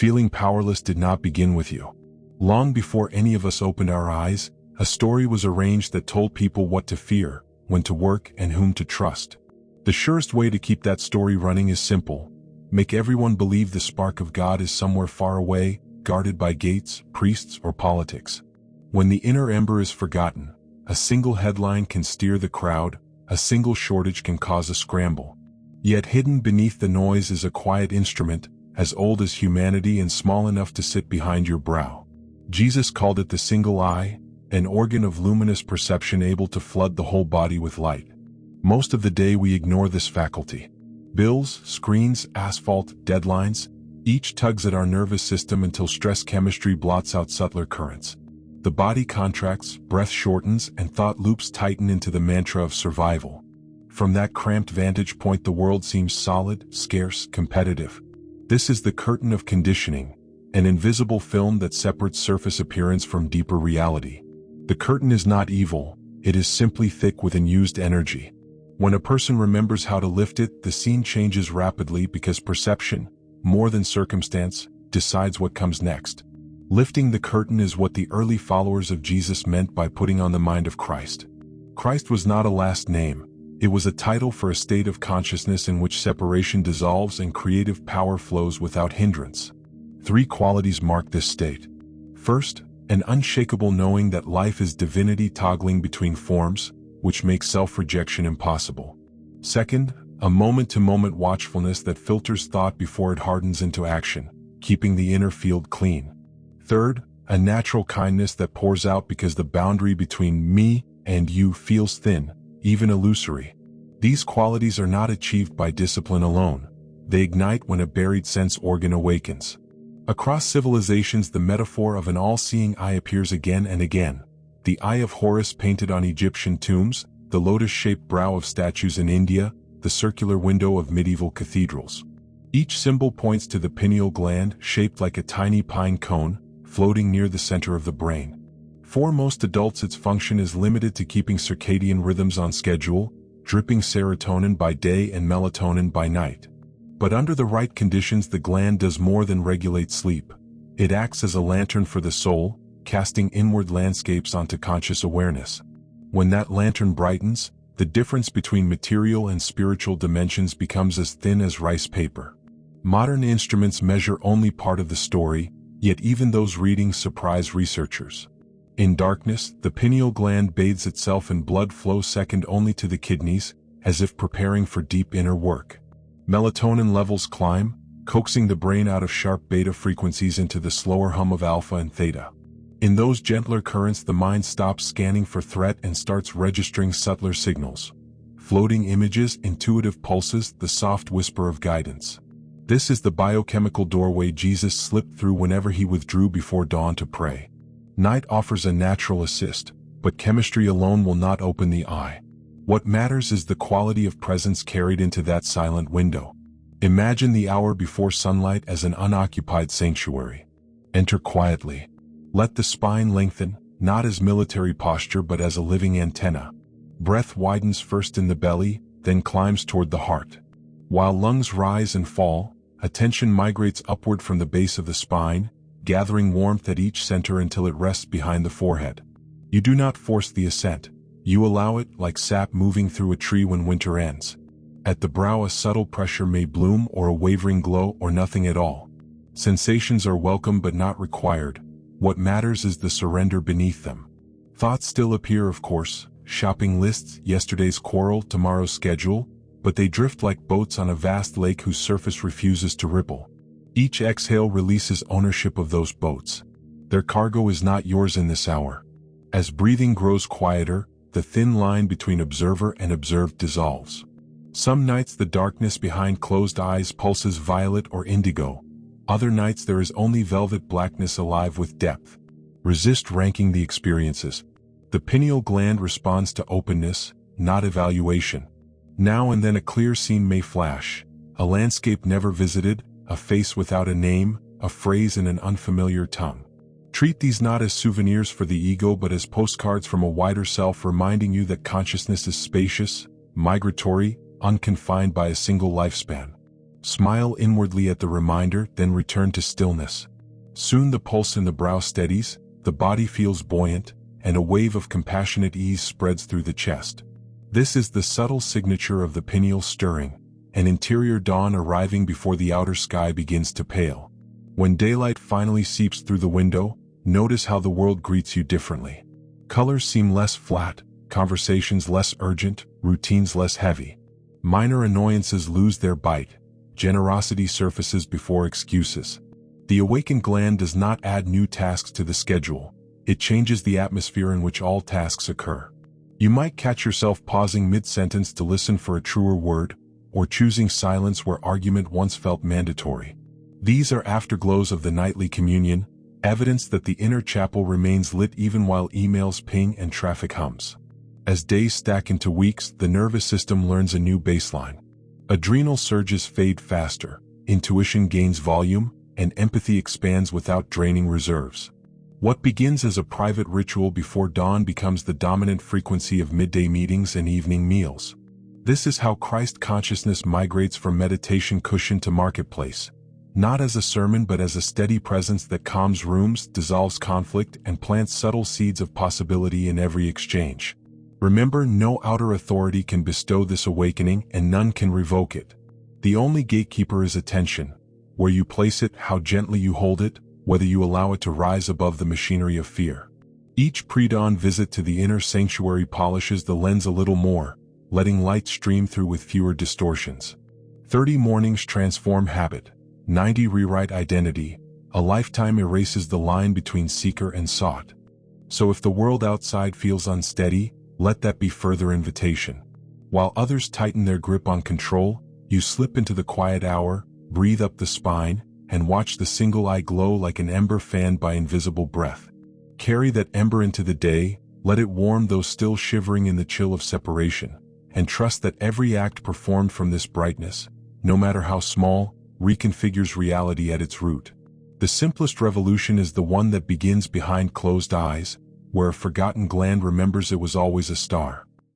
Feeling powerless did not begin with you. Long before any of us opened our eyes, a story was arranged that told people what to fear, when to work, and whom to trust. The surest way to keep that story running is simple. Make everyone believe the spark of God is somewhere far away, guarded by gates, priests, or politics. When the inner ember is forgotten, a single headline can steer the crowd, a single shortage can cause a scramble. Yet hidden beneath the noise is a quiet instrument, as old as humanity and small enough to sit behind your brow. Jesus called it the single eye, an organ of luminous perception able to flood the whole body with light. Most of the day we ignore this faculty. Bills, screens, asphalt, deadlines, each tugs at our nervous system until stress chemistry blots out subtler currents. The body contracts, breath shortens, and thought loops tighten into the mantra of survival. From that cramped vantage point, the world seems solid, scarce, competitive. This is the curtain of conditioning, an invisible film that separates surface appearance from deeper reality. The curtain is not evil, it is simply thick with unused energy. When a person remembers how to lift it, the scene changes rapidly because perception, more than circumstance, decides what comes next. Lifting the curtain is what the early followers of Jesus meant by putting on the mind of Christ. Christ was not a last name, it was a title for a state of consciousness in which separation dissolves and creative power flows without hindrance. 3 qualities mark this state. First, an unshakable knowing that life is divinity toggling between forms, which makes self-rejection impossible. Second, a moment-to-moment watchfulness that filters thought before it hardens into action, keeping the inner field clean. Third, a natural kindness that pours out because the boundary between me and you feels thin, even illusory. These qualities are not achieved by discipline alone. They ignite when a buried sense organ awakens. Across civilizations, the metaphor of an all-seeing eye appears again and again. The eye of Horus painted on Egyptian tombs, the lotus-shaped brow of statues in India, the circular window of medieval cathedrals. Each symbol points to the pineal gland, shaped like a tiny pine cone, floating near the center of the brain. For most adults, its function is limited to keeping circadian rhythms on schedule, dripping serotonin by day and melatonin by night. But under the right conditions, the gland does more than regulate sleep. It acts as a lantern for the soul, casting inward landscapes onto conscious awareness. When that lantern brightens, the difference between material and spiritual dimensions becomes as thin as rice paper. Modern instruments measure only part of the story, yet even those readings surprise researchers. In darkness, the pineal gland bathes itself in blood flow second only to the kidneys, as if preparing for deep inner work. Melatonin levels climb, coaxing the brain out of sharp beta frequencies into the slower hum of alpha and theta. In those gentler currents, the mind stops scanning for threat and starts registering subtler signals. Floating images, intuitive pulses, the soft whisper of guidance. This is the biochemical doorway Jesus slipped through whenever he withdrew before dawn to pray. Night offers a natural assist, but chemistry alone will not open the eye. What matters is the quality of presence carried into that silent window. Imagine the hour before sunlight as an unoccupied sanctuary. Enter quietly. Let the spine lengthen, not as military posture but as a living antenna. Breath widens first in the belly, then climbs toward the heart. While lungs rise and fall, attention migrates upward from the base of the spine, gathering warmth at each center until it rests behind the forehead. You do not force the ascent. You allow it, like sap moving through a tree when winter ends. At the brow, a subtle pressure may bloom, or a wavering glow, or nothing at all. Sensations are welcome but not required. What matters is the surrender beneath them. Thoughts still appear, of course, shopping lists, yesterday's quarrel, tomorrow's schedule, but they drift like boats on a vast lake whose surface refuses to ripple. Each exhale releases ownership of those boats. Their cargo is not yours in this hour. As breathing grows quieter, the thin line between observer and observed dissolves. Some nights the darkness behind closed eyes pulses violet or indigo. Other nights there is only velvet blackness alive with depth. Resist ranking the experiences. The pineal gland responds to openness, not evaluation. Now and then a clear scene may flash, a landscape never visited, a face without a name, a phrase in an unfamiliar tongue. Treat these not as souvenirs for the ego but as postcards from a wider self, reminding you that consciousness is spacious, migratory, unconfined by a single lifespan. Smile inwardly at the reminder, then return to stillness. Soon the pulse in the brow steadies, the body feels buoyant, and a wave of compassionate ease spreads through the chest. This is the subtle signature of the pineal stirring, an interior dawn arriving before the outer sky begins to pale. When daylight finally seeps through the window, notice how the world greets you differently. Colors seem less flat, conversations less urgent, routines less heavy. Minor annoyances lose their bite. Generosity surfaces before excuses. The awakened gland does not add new tasks to the schedule. It changes the atmosphere in which all tasks occur. You might catch yourself pausing mid-sentence to listen for a truer word, or choosing silence where argument once felt mandatory. These are afterglows of the nightly communion, evidence that the inner chapel remains lit even while emails ping and traffic hums. As days stack into weeks, the nervous system learns a new baseline. Adrenal surges fade faster, intuition gains volume, and empathy expands without draining reserves. What begins as a private ritual before dawn becomes the dominant frequency of midday meetings and evening meals. This is how Christ consciousness migrates from meditation cushion to marketplace, not as a sermon but as a steady presence that calms rooms, dissolves conflict, and plants subtle seeds of possibility in every exchange. Remember, no outer authority can bestow this awakening and none can revoke it. The only gatekeeper is attention. Where you place it, how gently you hold it, whether you allow it to rise above the machinery of fear. Each pre-dawn visit to the inner sanctuary polishes the lens a little more, letting light stream through with fewer distortions. 30 mornings transform habit, 90 rewrite identity, a lifetime erases the line between seeker and sought. So if the world outside feels unsteady, let that be further invitation. While others tighten their grip on control, you slip into the quiet hour, breathe up the spine, and watch the single eye glow like an ember fanned by invisible breath. Carry that ember into the day, let it warm those still shivering in the chill of separation, and trust that every act performed from this brightness, no matter how small, reconfigures reality at its root. The simplest revolution is the one that begins behind closed eyes, where a forgotten gland remembers it was always a star.